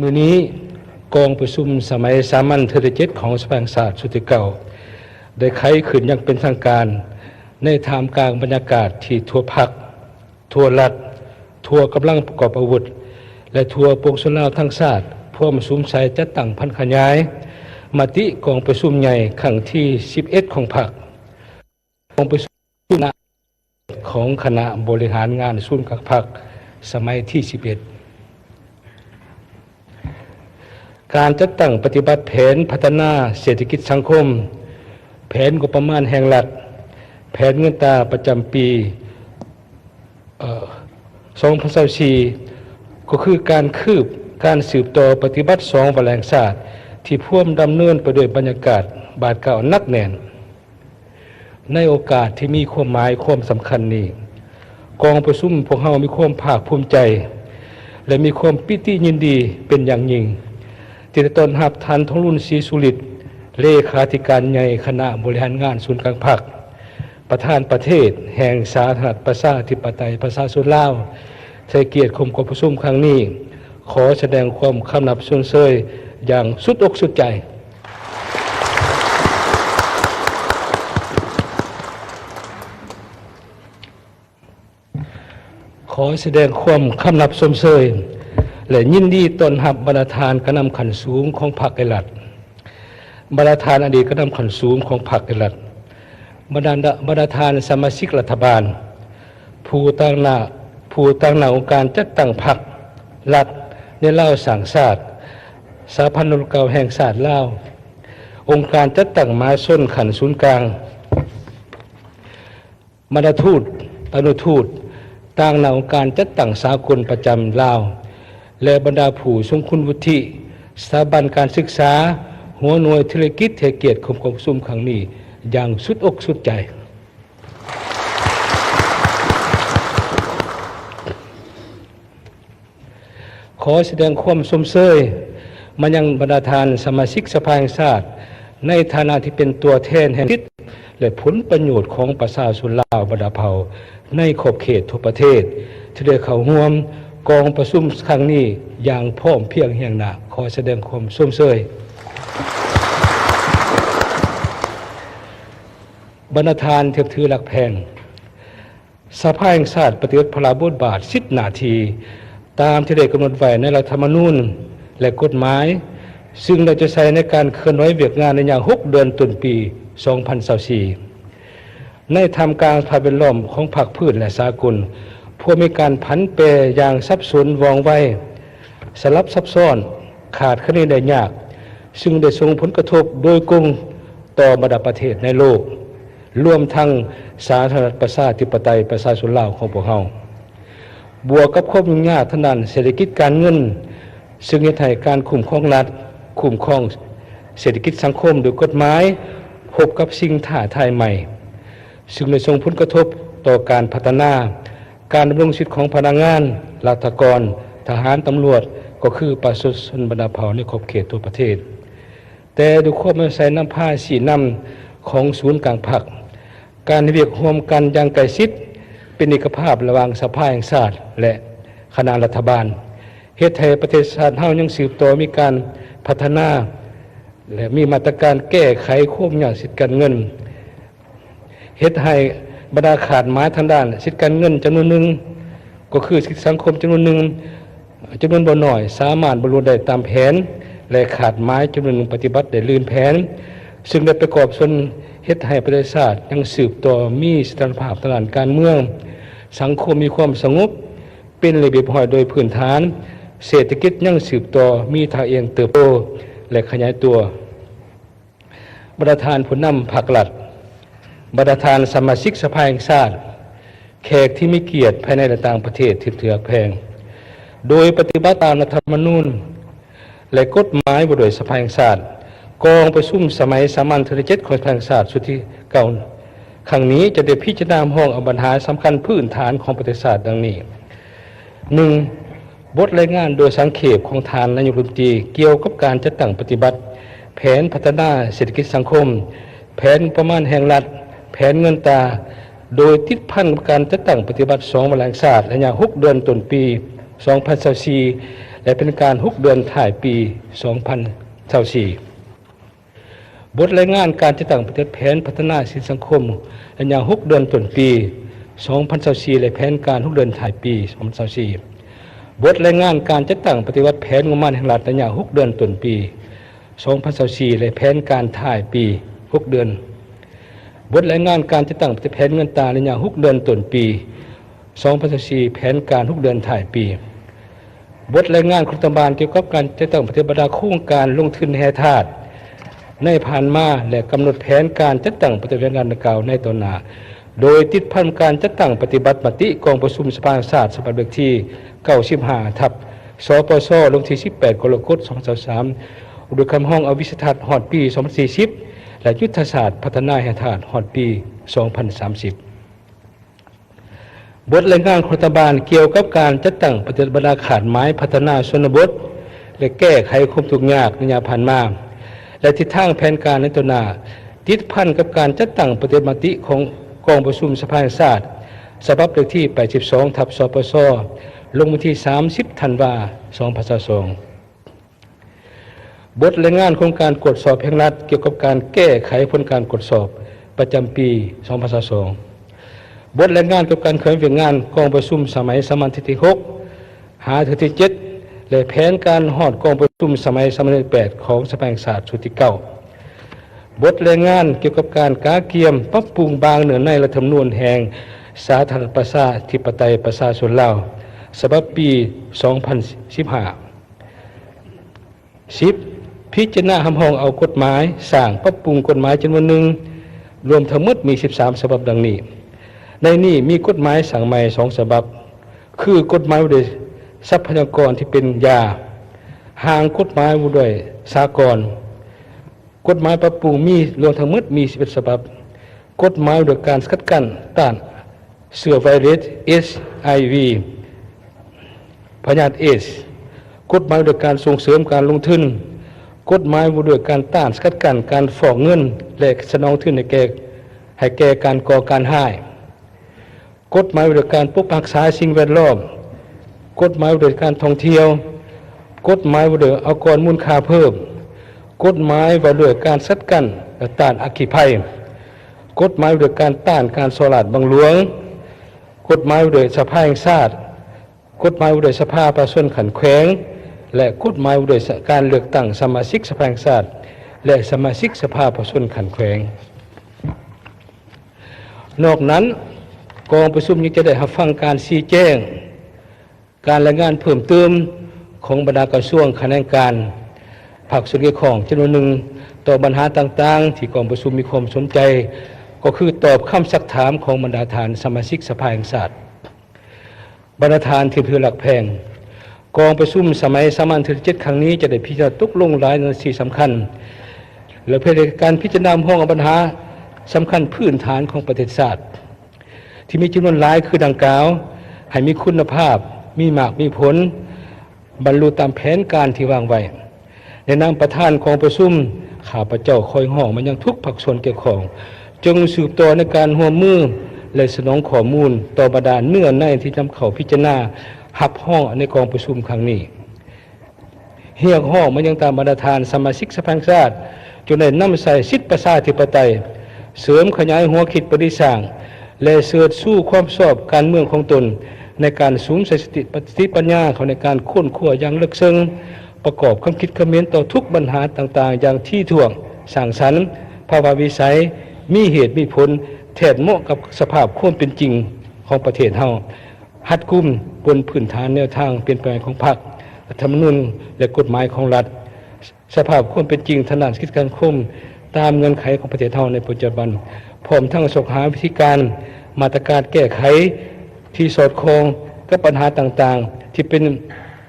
มื้อนี้กองประชุมสมัยสามัญเทอร์7ของสภาแห่งชาติสุดที่เก่าได้ไขขึ้นอย่างเป็นทางการในท่ามกลางบรรยากาศที่ทั่วพรรคทั่วรัฐทั่วกำลังประกอบอาวุธและทั่วปวงชนลาวทั้งชาติพร้อมสุมใช้จัดตั้งพันขยายมติกองประชุมใหญ่ครั้งที่11ของพรรคกองประชุมของคณะบริหารงานศูนย์พรรคสมัยที่11การจัดตั้งปฏิบัติแผนพัฒนาเศรษฐกิจสังคมแผนงบประมาณแห่งรัฐแผนเงินตราประจำปี2024ก็คือการสืบต่อปฏิบัติ2วาระแห่งชาติที่พ่วงดำเนินไปด้วยบรรยากาศบาดเก่านักแน่นในโอกาสที่มีความหมายความสำคัญนี้กองประชุมพวกเรามีความภาคภูมิใจและมีความปิติยินดีเป็นอย่างยิ่งที่ได้ต้อนรับท่านทองรุ่นศรีสุฤทธิ์เลขาธิการใหญ่คณะบริหารงานศูนย์กลางพรรคประธานประเทศแห่งสาธารณรัฐประชาธิปไตยประชาชนลาวให้เกียรติกองประชุมครั้งนี้ขอแสดงความคำนับสรรเสริญอย่างสุดอกสุดใจขอแสดงความคำนับสรรเสริญและยินดีต้อนรับบรรดาทานคณะขันสูงของพรรคไอรัฐบรรดาทานอดีตคณะขันสูงของพรรคไอรัฐบรรดาทานสมาชิกรัฐบาลผู้ตั้งหน้าองค์การจัดตั้งพรรครัฐในลาวสร้างชาติสหพันธ์นรเก่าแห่งชาติลาวองค์การจัดตั้งมาส้นขันศูนย์กลางบรรดาทูตอนุทูตต่างหน้าองค์การจัดตั้งสากลประจำลาวและบรรดาผู้ทรงคุณวุฒิสถาบันการศึกษาหัวหน่วยธุรกิจให้เกียรติกองประชุมครั้งนี้อย่างสุดอกสุดใจขอแสดงความสมเสยมายังบรรดาทานสมาชิกสภาแห่งชาติในฐานะที่เป็นตัวแทนแห่งสิทธิและผลประโยชน์ของประชาชนลาวบรรดาเผ่าในขอบเขตทั่วประเทศที่ได้เข้าร่วมกองประชุมครั้งนี้อย่างพร้อมเพรียงแห่งหน้าขอแสดงความสมเสยบรรดาทานเทียบถือหลักแพงสภาแห่งชาติปฏิวัติพลาบทบาท10 นาทีตามที่ได้กำหนดไว้ในรัฐธรรมนูญและกฎหมายซึ่งเราจะใช้ในการเคลื่อนไหวเวียกงานในอย่าง6 เดือนต้นปี2024ในทำการภายเป็นล้อมของพรรคพืชและสากลพวกมีการผันแปรอย่างซับซ้อนว่องไวสลับซับซ้อนขาดคะแนนได้ยากซึ่งได้ส่งผลกระทบโดยตรงต่อบรรดาประเทศในโลกรวมทั้งสาธารณรัฐประชาธิปไตยประชาชนลาวของพวกเราบวกกับความยุ่งยากทางด้านเศรษฐกิจการเงินซึ่งเฮ็ดให้การคุ้มครองรัฐคุ้มครองเศรษฐกิจสังคมโดยกฎหมายพบกับสิ่งท้าทายใหม่ซึ่งได้ส่งผลกระทบต่อการพัฒนาการดำรงชีวิตของพนักงานราชการทหารตำรวจก็คือประชาชนบรรดาเผ่าในขอบเขตทั่วประเทศแต่ด้วยความใส่น้ำผ้าสีน้ำของศูนย์กลางพรรคการเวียกร่วมกันอย่างใกล้ชิดเป็นเอกภาพระหว่างสภาแห่งชาติและคณะรัฐบาลเฮ็ดให้ประเทศชาติเฮายังสืบต่อมีการพัฒนาและมีมาตรการแก้ไขความยากสิทธิการเงินเฮ็ดให้บรรดาขาดหมายทางด้านสิทธิการเงินจำนวนหนึ่งก็คือสิทธิสังคมจำนวนหนึ่งจำนวนบ่น้อยสามารถบรรลุได้ตามแผนและขาดหมายจำนวนหนึ่งปฏิบัติได้ลื่นแผนซึ่งได้ประกอบส่วนเฮ็ดให้ประเทศชาติยังสืบต่อมีเสถียรภาพทางด้านการเมืองสังคมมีความสงบเป็นระเบียบห้อยโดยพื้นฐานเศรษฐกิจยังสืบต่อมีท่าเอียงเติบโตและขยายตัวบรรดาทานผู้นำพรรครัฐบรรดาทานสมาชิกสภาแห่งชาติแขกที่มีเกียรติภายในและต่างประเทศที่ถือแพงโดยปฏิบัติตามรัฐธรรมนูญและกฎหมายว่าโดยสภาแห่งชาติกองประชุมสมัยสามัญเทอร์7ของสภาแห่งชาติสุดที่เก่าครั้งนี้จะได้พิจารณาห้องเอาปัญหาสำคัญพื้นฐานของประเทศชาติดังนี้ 1. บทรายงานโดยสังเขปของทานนายกรัฐมนตรีเกี่ยวกับการจัดตั้งปฏิบัติแผนพัฒนาเศรษฐกิจสังคมแผนประมาณแห่งรัฐแผนเงินตราโดยติดพันกับการจัดตั้งปฏิบัติ2 วาระแห่งชาติระยะ6 เดือนต้นปี2024 และเป็นการ6เดือนถ่ายปี 2024 บทรายงานการจัดตั้งประเทศแผนพัฒนาสินสังคมระยะ6เดือนต้นปี 2024 และแผนการ6เดือนถ่ายปี 2024 บทรายงานการจัดตั้งปฏิวัติแผนงบประมาณแห่งรัฐระยะ6เดือนต้นปี 2024 และแผนการถ่ายปี 6 เดือนบทรายงานการจัดตั้งแผนเงินตราระยะ6เดือนต้นปี 2024 แผนการ6เดือนถ่ายปีบทรายงานของรัฐบาลเกี่ยวกับการจัดตั้งปฏิบัติโครงการลงทุนแห่ธาตุในผ่านมาและกำหนดแผนการจัดตั้งปฏิบัติงานดังกล่าวในตอนหน้าโดยติดพันการจัดตั้งปฏิบัติมติกองประชุมสภาแห่งชาติฉบับเลขที่ 95 ทับ สปส. ลงที่ 18 กรกฎาคม 2023 โดยคำห้องอวิสัยทัศน์ฮอดปี 2040 และยุทธศาสตร์พัฒนาแห่งชาติฮอดปี 2030 บทรายงานของรัฐบาลเกี่ยวกับการจัดตั้งปฏิบัติขาดไม้พัฒนาชนบทและแก้ไขความทุกข์ยากในยามผ่านมาและทิศทางแผนการในตัวหน้าติดพันกับการจัดตั้งปฏิบัติมติของกองประชุมสภาแห่งชาติฉบับเลขที่ 82 ทับ สปส. ลงวันที่ 30 ธันวาคม 2022 บทรายงานของการตรวจสอบแห่งรัฐเกี่ยวกับการแก้ไขผลการตรวจสอบประจำปี 2022 บทรายงานเกี่ยวกับการเคลื่อนไหวงานกองประชุมสมัยสามัญที่ 6 หาที่ 7 และแผนการฮอดกองประชุมสมัยสามัญที่ 8 ของสภาแห่งชาติชุดที่ 9 บทรายงานเกี่ยวกับการกาเกียมปรับปรุงบางเนื้อในรัฐธรรมนูญแห่งสาธารณรัฐประชาธิปไตยประชาชนลาวฉบับปี 2015 10. พิจารณาคำห้องเอากฎหมายสร้างปรับปรุงกฎหมายจำนวนหนึ่งรวมทั้งหมดมี 13 ฉบับดังนี้ในนี้มีกฎหมายสั่งใหม่ 2 ฉบับคือกฎหมายว่าด้วยทรัพยากรที่เป็นยาห่างกฎหมายว่าด้วยสากลกฎหมายปรับปรุงมีรวมทั้งหมดมี 11 ฉบับกฎหมายว่าด้วยการสกัดกั้นต้านเชื้อไวรัส HIV พยาธิเอดส์กฎหมายว่าด้วยการส่งเสริมการลงทุนกฎหมายว่าด้วยการต้านสกัดกั้นการฟอกเงินและสนองทุนให้แก่การก่อการร้ายกฎหมายว่าด้วยการปกปักรักษาสิ่งแวดล้อมกฎหมายว่าด้วยการท่องเที่ยวกฎหมายว่าด้วยเอากรมูลค่าเพิ่มกฎหมายว่าด้วยการสกัดกั้นและต้านอัคคีภัยกฎหมายว่าด้วยการต้านการสลาดบังหลวงกฎหมายว่าด้วยสภาแห่งชาติกฎหมายว่าด้วยสภาประชาชนขันแขวงและกฎหมายว่าด้วยการเลือกตั้งสมาชิกสภาแห่งชาติและสมาชิกสภาประชาชนขันแขวงนอกนั้นกองประชุมยังจะได้รับฟังการชี้แจงการรายงานเพิ่มเติมของบรรดากระทรวงคณะการภาคส่วนเกี่ยวข้องจำนวนหนึ่งต่อปัญหาต่างๆที่กองประชุมมีความสนใจก็คือตอบคำซักถามของบรรดาฐานสมาชิกสภาแห่งชาติบรรดาฐานที่เพื่อหลักแพงกองประชุมสมัยสามัญที่ 7 ครั้งนี้จะได้พิจารณาตกลงหลายในที่สำคัญและเพื่อการพิจารณาห้องปัญหาสำคัญพื้นฐานของประเทศชาติที่มีจำนวนหลายคือดังกล่าวให้มีคุณภาพมีมากมีผลบรรลุตามแผนการที่วางไว้ในนามประธานกองประชุมข้าพเจ้าคอยห้องมันยังทุกภาคส่วนเกี่ยวข้องจงสืบต่อในการร่วมมือและสนองข้อมูลต่อบรรดาเนื้อในที่นำเข้าพิจารณาหับห้องในกองประชุมครั้งนี้เรียกห้องมันยังตามบรรดาฐานสมาชิกสภาแห่งชาติจนได้นำใส่สิทธิประชาธิปไตยเสริมขยายหัวคิดปฏิสร้างและเสริฐสู้ความชอบการเมืองของตนในการสูงใส่สติปัญญาเขาในการค้นคว้าอย่างลึกซึ้งประกอบความคิดคอมเมนต์ต่อทุกปัญหาต่างๆอย่างที่ถ่วงสร้างสรรค์ภาวะวิสัยมีเหตุมีผลแทนเหมาะกับสภาพความเป็นจริงของประเทศเฮาหัดกุมบนพื้นฐานแนวทางเปลี่ยนแปลงของพรรครัฐธรรมนูญและกฎหมายของรัฐสภาพความเป็นจริงทางด้านคิดการคมตามเงื่อนไขของประเทศเฮาในปัจจุบันพร้อมทั้งสกหาวิธีการมาตรการแก้ไขที่สอดคล้องกับปัญหาต่างๆที่เป็น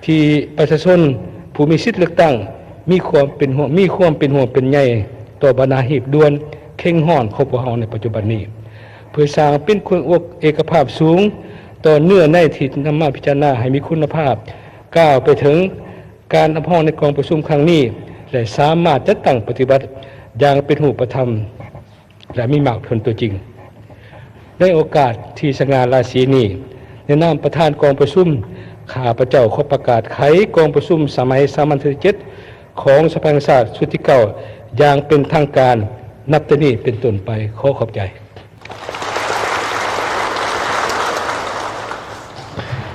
ที่ประชาชนผู้มีสิทธิเลือกตั้งมีความเป็นห่วงเป็นใยต่อบรรดาหีบด่วนเข่งห้อนของพวกเฮาในปัจจุบันนี้เพื่อสร้างเป็นคุณเอกภาพสูงต่อเนื้อในที่นำมาพิจารณาให้มีคุณภาพก้าวไปถึงการรับห้องในกองประชุมครั้งนี้และสามารถจัดตั้งปฏิบัติอย่างเป็นรูปธรรมและมีมากผลตัวจริงในโอกาสที่สง่าราศีนี้ในนามประธานกองประชุม ข้าพเจ้าขอประกาศไขกองประชุมสมัยสามัญที่7ของสภาแห่งชาติชุดที่9อย่างเป็นทางการนับแต่นี้เป็นต้นไปขอขอบใจ